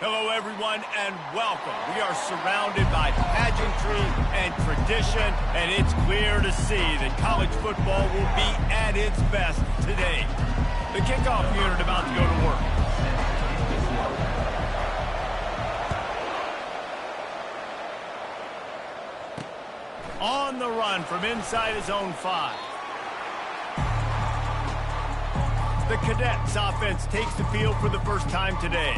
Hello, everyone, and welcome. We are surrounded by pageantry and tradition, and it's clear to see that college football will be at its best today. The kickoff unit about to go to work. On the run from inside his own 5. The Cadets offense takes the field for the first time today.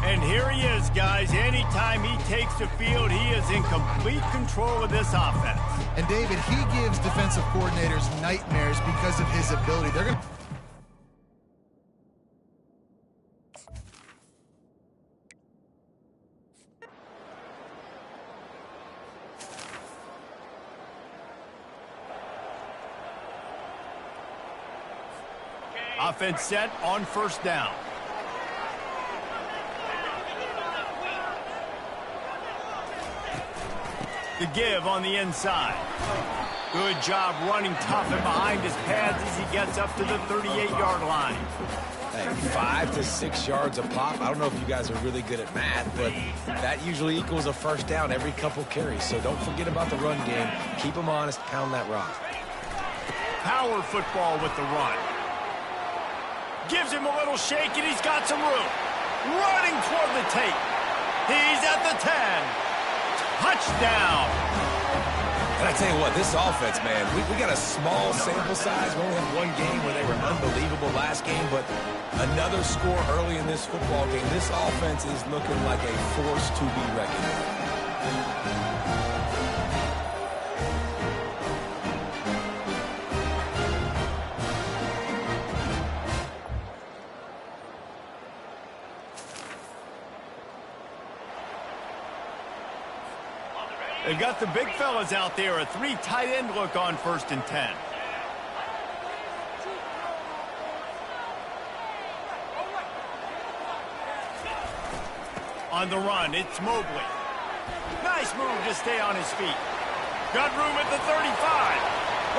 And here he is, guys. Anytime he takes the field, he is in complete control of this offense. And, David, he gives defensive coordinators nightmares because of his ability. They're going to... Offense set on first down. The give on the inside. Good job running tough and behind his pads as he gets up to the 38-yard line. Hey, 5 to 6 yards a pop. I don't know if you guys are really good at math, but that usually equals a first down every couple carries. So don't forget about the run game. Keep them honest. Pound that rock. Power football with the run. Gives him a little shake, and he's got some room. Running toward the tape. He's at the 10. Touchdown! And I tell you what, this offense, man, we got a small sample size. We only had one game where they were unbelievable last game, but another score early in this football game. This offense is looking like a force to be reckoned with. They've got the big fellas out there, a 3 tight end look on 1st and 10. On the run, it's Mobley. Nice move to stay on his feet. Got room at the 35.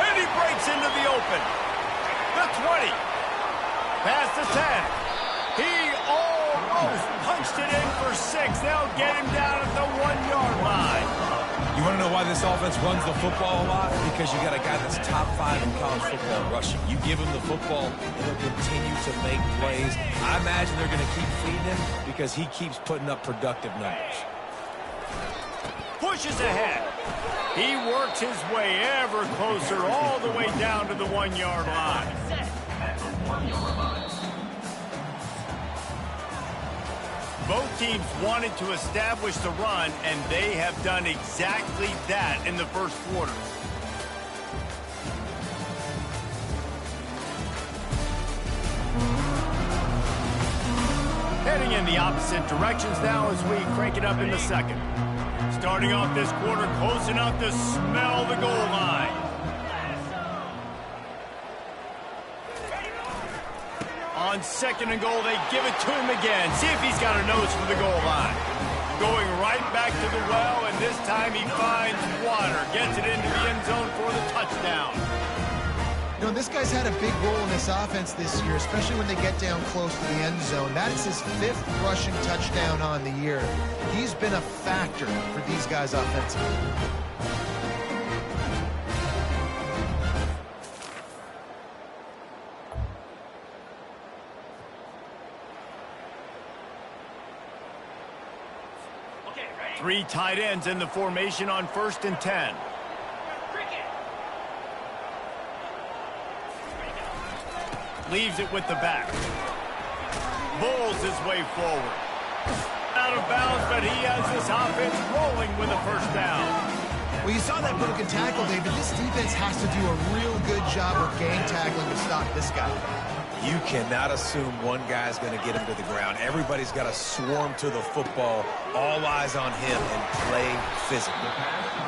And he breaks into the open. The 20. Past the 10. He almost punched it in for 6. They'll get him down at the 1-yard line. You want to know why this offense runs the football a lot? Because you got a guy that's top 5 in college football rushing. You give him the football, and he'll continue to make plays. I imagine they're going to keep feeding him because he keeps putting up productive numbers. Pushes ahead. He works his way ever closer all the way down to the 1-yard line. Both teams wanted to establish the run, and they have done exactly that in the first quarter. Heading in the opposite directions now as we crank it up in the second. Starting off this quarter close enough to smell the goal line. On 2nd and goal, they give it to him again. See if he's got a nose for the goal line. Going right back to the well, and this time he finds water. Gets it into the end zone for the touchdown. You know, this guy's had a big role in this offense this year, especially when they get down close to the end zone. That is his 5th rushing touchdown on the year. He's been a factor for these guys offensively. Three tight ends in the formation on 1st and 10. Leaves it with the back. Bowls his way forward. Out of bounds, but he has this offense rolling with a first down. Well, you saw that broken tackle, David. This defense has to do a real good job of gang tackling to stop this guy. You cannot assume one guy's going to get him to the ground. Everybody's got to swarm to the football, all eyes on him, and play physical.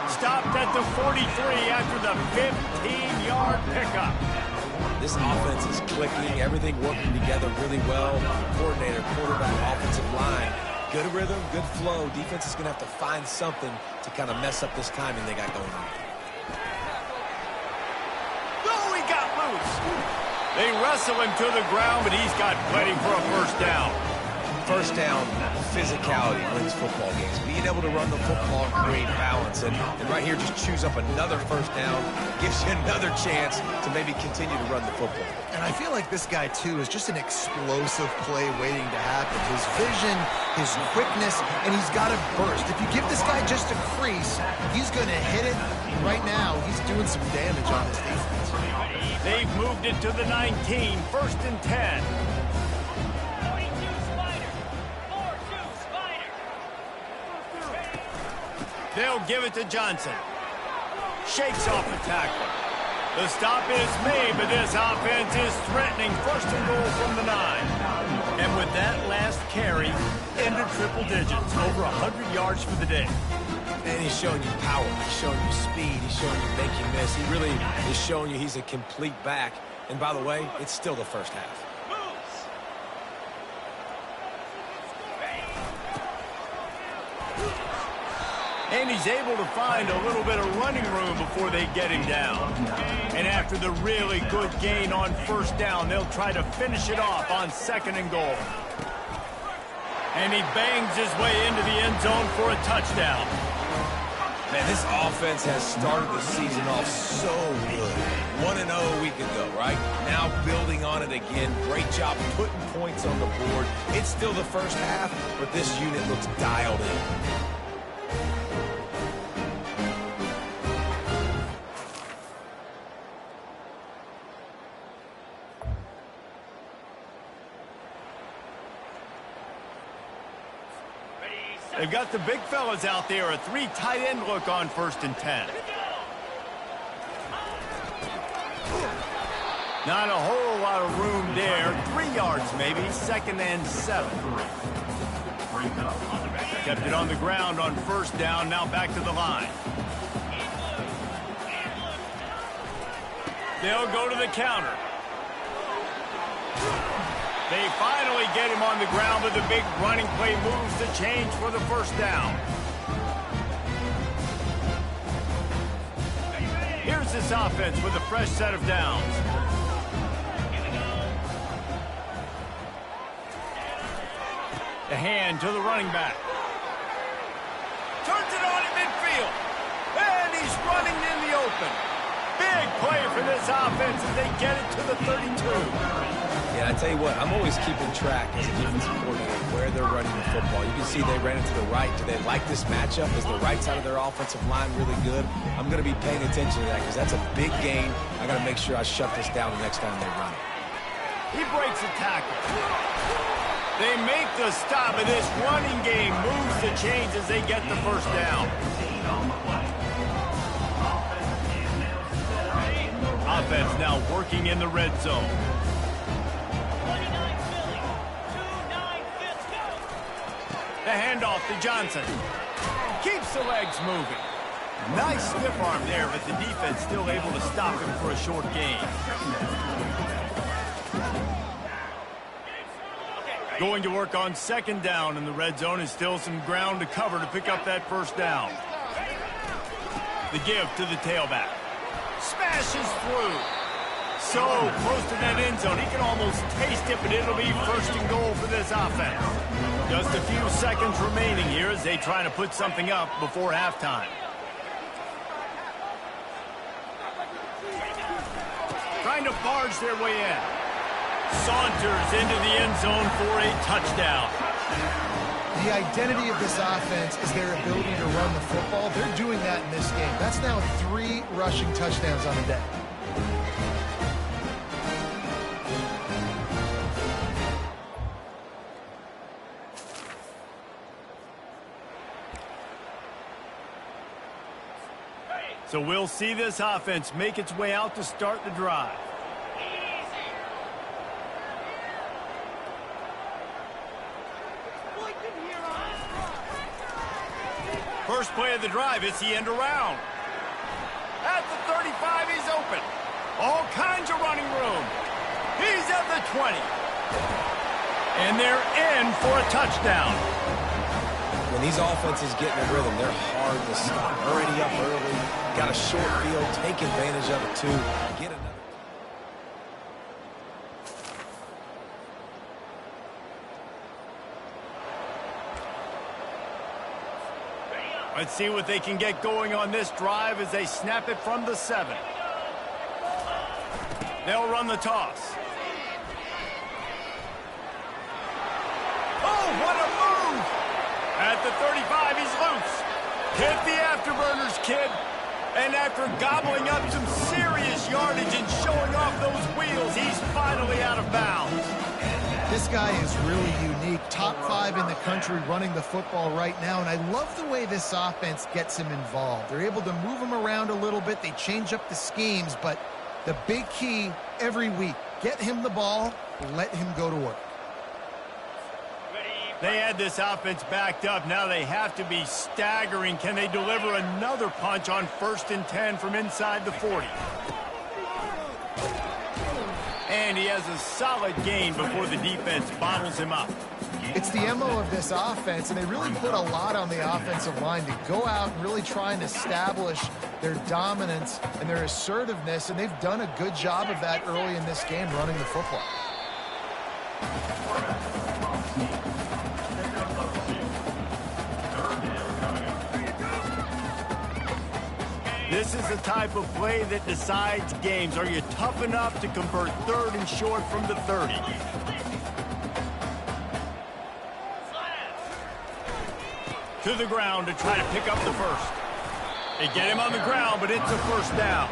Stopped at the 43 after the 15-yard pickup. This offense is clicking, everything working together really well. Coordinator, quarterback, offensive line. Good rhythm, good flow. Defense is going to have to find something to kind of mess up this timing they got going on. Oh, he got loose. They wrestle him to the ground, but he's got plenty for a first down. First down, physicality wins football games. Being able to run the football and create balance. And right here, just choose up another first down. Gives you another chance to maybe continue to run the football. And I feel like this guy, too, is just an explosive play waiting to happen. His vision, his quickness, and he's got a burst. If you give this guy just a crease, he's going to hit it. Right now, he's doing some damage on this defense. They've moved it to the 19, first and 10. They'll give it to Johnson. Shakes off the tackle. The stop is made, but this offense is threatening first and goal from the 9. And with that last carry, into triple digits, over 100 yards for the day. And he's showing you power. He's showing you speed. He's showing you make you miss. He really is showing you he's a complete back. And by the way, it's still the first half. And he's able to find a little bit of running room before they get him down. And after the really good gain on first down, they'll try to finish it off on second and goal. And he bangs his way into the end zone for a touchdown. Man, this offense has started the season off so good. 1-0 a week ago, right? Now building on it again. Great job putting points on the board. It's still the first half, but this unit looks dialed in. They've got the big fellas out there, a 3 tight end look on first and 10. Not a whole lot of room there. 3 yards maybe, second and 7. Kept it on the ground on first down, now back to the line. They'll go to the counter. They finally get him on the ground, but the big running play moves the change for the first down. Here's this offense with a fresh set of downs. The hand to the running back. Turns it on in midfield. And he's running in the open. Big play for this offense as they get it to the 32. Yeah, I tell you what, I'm always keeping track as a defensive coordinator where they're running the football. You can see they ran it to the right. Do they like this matchup? Is the right side of their offensive line really good? I'm going to be paying attention to that because that's a big gain. I got to make sure I shut this down the next time they run it. He breaks a tackle. They make the stop, and this running game moves the chains as they get the first down. Offense now working in the red zone. The handoff to Johnson. Keeps the legs moving. Nice stiff arm there, but the defense still able to stop him for a short gain. Going to work on second down in the red zone, and still some ground to cover to pick up that first down. The give to the tailback. Smashes through. So close to that end zone, he can almost taste it, but it'll be first and goal for this offense. Just a few seconds remaining here as they try to put something up before halftime. Trying to barge their way in. Saunters into the end zone for a touchdown. The identity of this offense is their ability to run the football. They're doing that in this game. That's now 3 rushing touchdowns on the day. So we'll see this offense make its way out to start the drive. First play of the drive, it's the end around. At the 35, he's open. All kinds of running room. He's at the 20. And they're in for a touchdown. When these offenses get in a rhythm, they're hard to stop. Already up early, got a short field, take advantage of it too. Get another. Let's see what they can get going on this drive as they snap it from the 7. They'll run the toss. Oh, what a move! At the 35, he's loose. Hit the afterburners, kid. And after gobbling up some serious yardage and showing off those wheels, he's finally out of bounds. This guy is really unique. Top 5 in the country running the football right now, and I love the way this offense gets him involved. They're able to move him around a little bit. They change up the schemes, but the big key every week, get him the ball, let him go to work. They had this offense backed up. Now they have to be staggering. Can they deliver another punch on 1st and 10 from inside the 40? And he has a solid gain before the defense bottles him up. It's the MO of this offense, and they really put a lot on the offensive line to go out and really try and establish their dominance and their assertiveness, and they've done a good job of that early in this game running the football. This is the type of play that decides games. Are you tough enough to convert 3rd and short from the 30? To the ground to try to pick up the first. They get him on the ground, but it's a first down.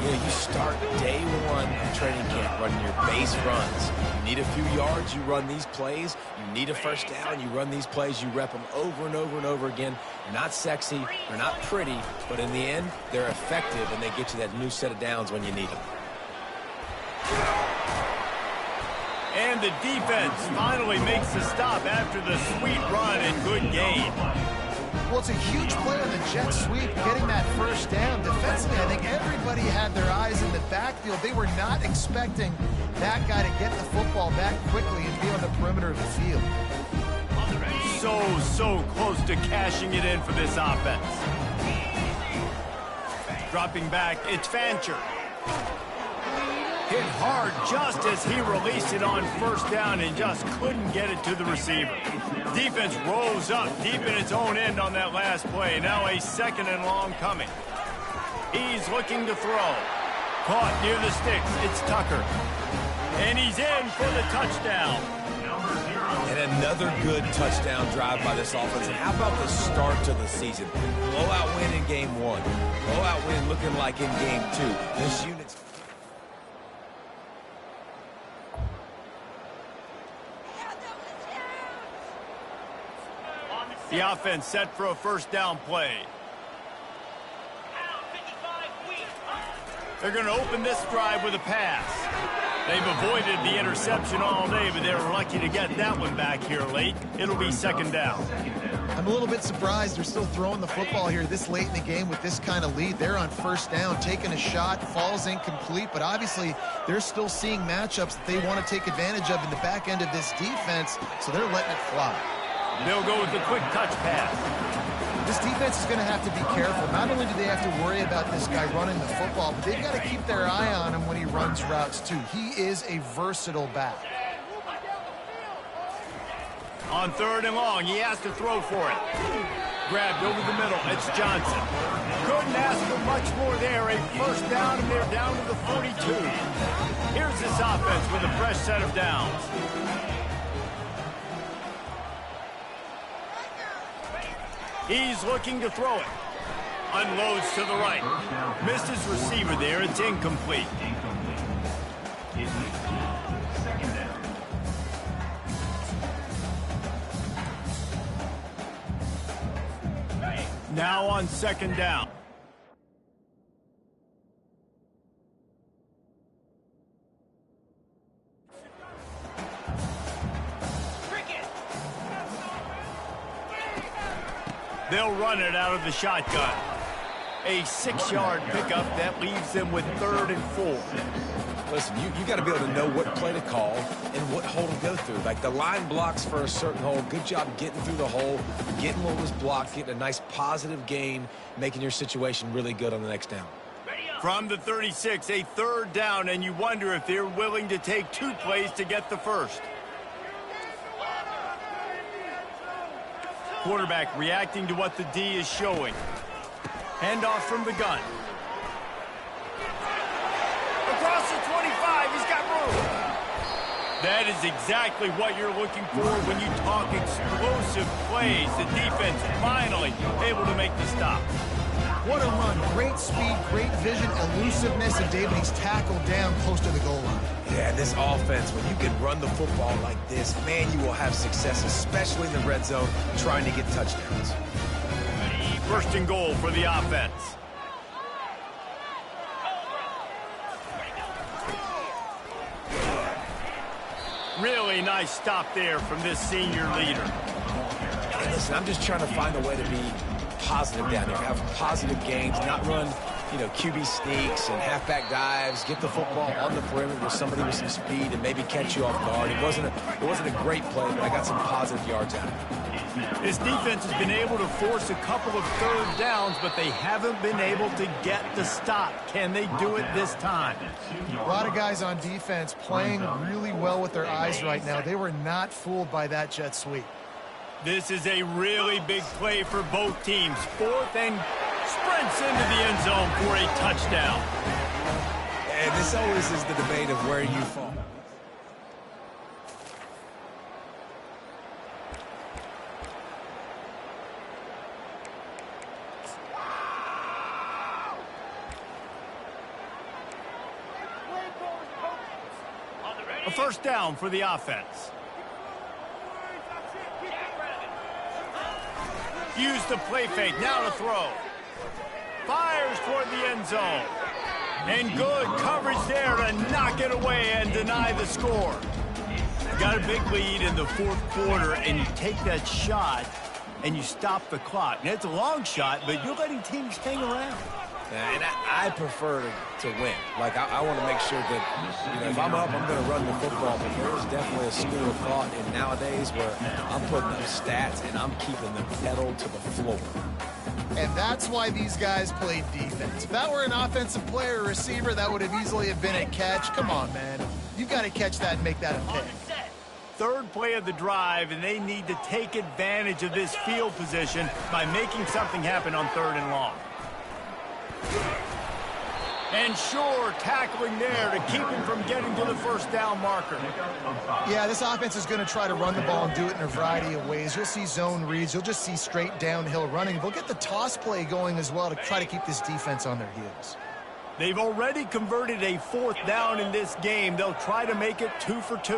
Yeah, you start day 1 of training camp running your base runs. You need a few yards, you run these plays. You need a first down, you run these plays. You rep them over and over and over again. They're not sexy, they're not pretty, but in the end, they're effective, and they get you that new set of downs when you need them. And the defense finally makes the stop after the sweet run and good gain. Well, it's a huge play on the jet sweep, getting that first down. Defensively, I think everybody had their eyes in the backfield. They were not expecting that guy to get the football back quickly and be on the perimeter of the field. So close to cashing it in for this offense. Dropping back, it's Fancher. Hit hard just as he released it on first down and just couldn't get it to the receiver. Defense rose up deep in its own end on that last play. Now a 2nd and long coming. He's looking to throw. Caught near the sticks. It's Tucker. And he's in for the touchdown. And another good touchdown drive by this offense. And how about the start to the season? Blowout win in game 1. Blowout win looking like in game 2. This unit's... The offense set for a first down play. They're going to open this drive with a pass. They've avoided the interception all day, but they were lucky to get that one back here late. It'll be 2nd down. I'm a little bit surprised they're still throwing the football here this late in the game with this kind of lead. They're on first down, taking a shot, falls incomplete, but obviously they're still seeing matchups that they want to take advantage of in the back end of this defense, so they're letting it fly. They'll go with the quick touch pass. This defense is going to have to be careful. Not only do they have to worry about this guy running the football, but they've got to keep their eye on him when he runs routes too. He is a versatile back. On 3rd and long, he has to throw for it. Grabbed over the middle, it's Johnson. Couldn't ask for much more there. A first down, and they're down to the 42. Here's this offense with a fresh set of downs. He's looking to throw it. Unloads to the right. Missed his receiver there. It's incomplete. Now on 2nd down. They'll run it out of the shotgun. A 6-yard pickup that leaves them with 3rd and 4. Listen, you got to be able to know what play to call and what hole to go through. Like the line blocks for a certain hole. Good job getting through the hole, getting what was blocked, getting a nice positive gain, making your situation really good on the next down. From the 36, a 3rd down, and you wonder if they're willing to take 2 plays to get the first. Quarterback reacting to what the D is showing. Handoff from the gun. Across the 25, he's got room. That is exactly what you're looking for when you talk explosive plays. The defense finally able to make the stop. What a run. Great speed, great vision, elusiveness, and David, he's tackled down close to the goal line. Yeah, this offense, when you can run the football like this, man, you will have success, especially in the red zone, trying to get touchdowns. 1st and goal for the offense. Really nice stop there from this senior leader. Hey, listen, I'm just trying to find a way to be positive down there, have positive gains, not run, QB sneaks and halfback dives, get the football on the perimeter with somebody with some speed and maybe catch you off guard. It wasn't a great play, but I got some positive yards out of it. This defense has been able to force a couple of 3rd downs, but they haven't been able to get the stop. Can they do it this time? A lot of guys on defense playing really well with their eyes right now. They were not fooled by that jet sweep. This is a really big play for both teams. 4th and sprints into the end zone for a touchdown. And this always is the debate of where you fall. A 1st down for the offense. Use the play fake, now to throw. Fires toward the end zone. And good coverage there to knock it away and deny the score. Got a big lead in the 4th quarter, and you take that shot, and you stop the clock. Now, it's a long shot, but you're letting teams hang around. And I prefer to win. Like, I want to make sure that, if I'm up, I'm going to run the football. But there's definitely a school of thought in nowadays where I'm putting up stats and I'm keeping the pedal to the floor. And that's why these guys played defense. If that were an offensive player or receiver, that would have easily have been a catch. Come on, man. You've got to catch that and make that a pick. 3rd play of the drive, and they need to take advantage of this field position by making something happen on 3rd and long. And sure, tackling there to keep him from getting to the 1st down marker. Yeah, this offense is going to try to run the ball and do it in a variety of ways. You'll see zone reads. You'll just see straight downhill running. They'll get the toss play going as well to try to keep this defense on their heels. They've already converted a 4th down in this game. They'll try to make it 2 for 2.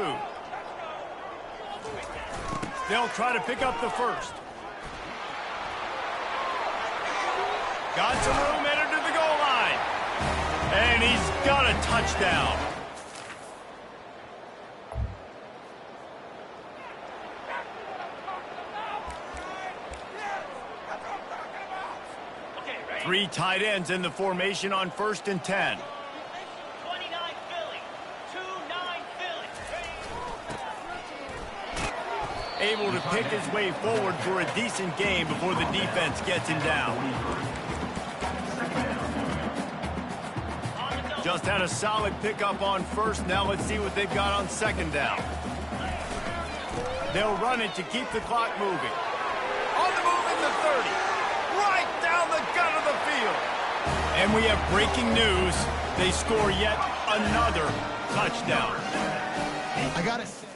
They'll try to pick up the 1st. Got some room, entered to the goal line. And he's got a touchdown. Three tight ends in the formation on 1st and 10. 29 Philly. 2-9 Philly. Able to pick his way forward for a decent game before the defense gets him down. Just had a solid pickup on 1st. Now let's see what they've got on 2nd down. They'll run it to keep the clock moving. On the move in the 30. Right down the gut of the field. And we have breaking news. They score yet another touchdown. I got to say,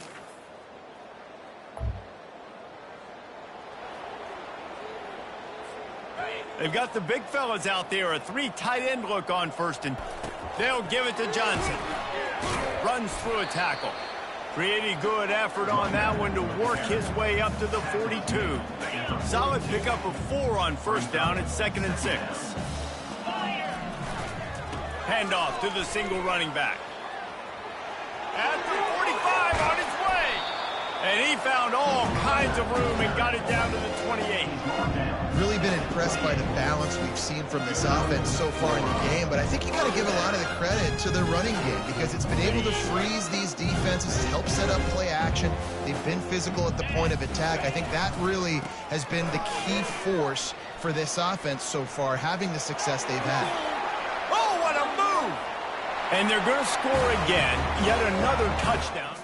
they've got the big fellas out there. A 3 tight end look on 1st and they'll give it to Johnson. Runs through a tackle. Pretty good effort on that one to work his way up to the 42. Solid pickup of 4 on 1st down. It's 2nd and 6. Handoff to the single running back. At the 45 on his way. And he found all kinds lines of room and got it down to the 28. Really been impressed by the balance we've seen from this offense so far in the game, but I think you got to give a lot of the credit to the running game because it's been able to freeze these defenses, help set up play action. They've been physical at the point of attack. I think that really has been the key force for this offense so far, having the success they've had. Oh, what a move! And they're going to score again, yet another touchdown.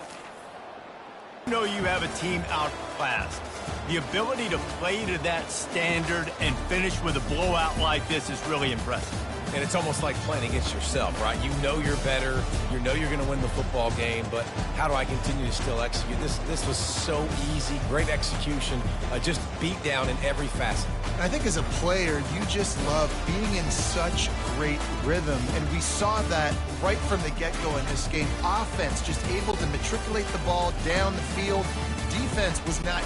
You know you have a team outclassed. The ability to play to that standard and finish with a blowout like this is really impressive. And it's almost like playing against yourself, right? You know you're better. You know you're going to win the football game, but how do I continue to still execute? This was so easy. Great execution. Just beat down in every facet. I think as a player, you just love being in such great rhythm, and we saw that right from the get-go in this game. Offense just able to matriculate the ball down the field. Defense was not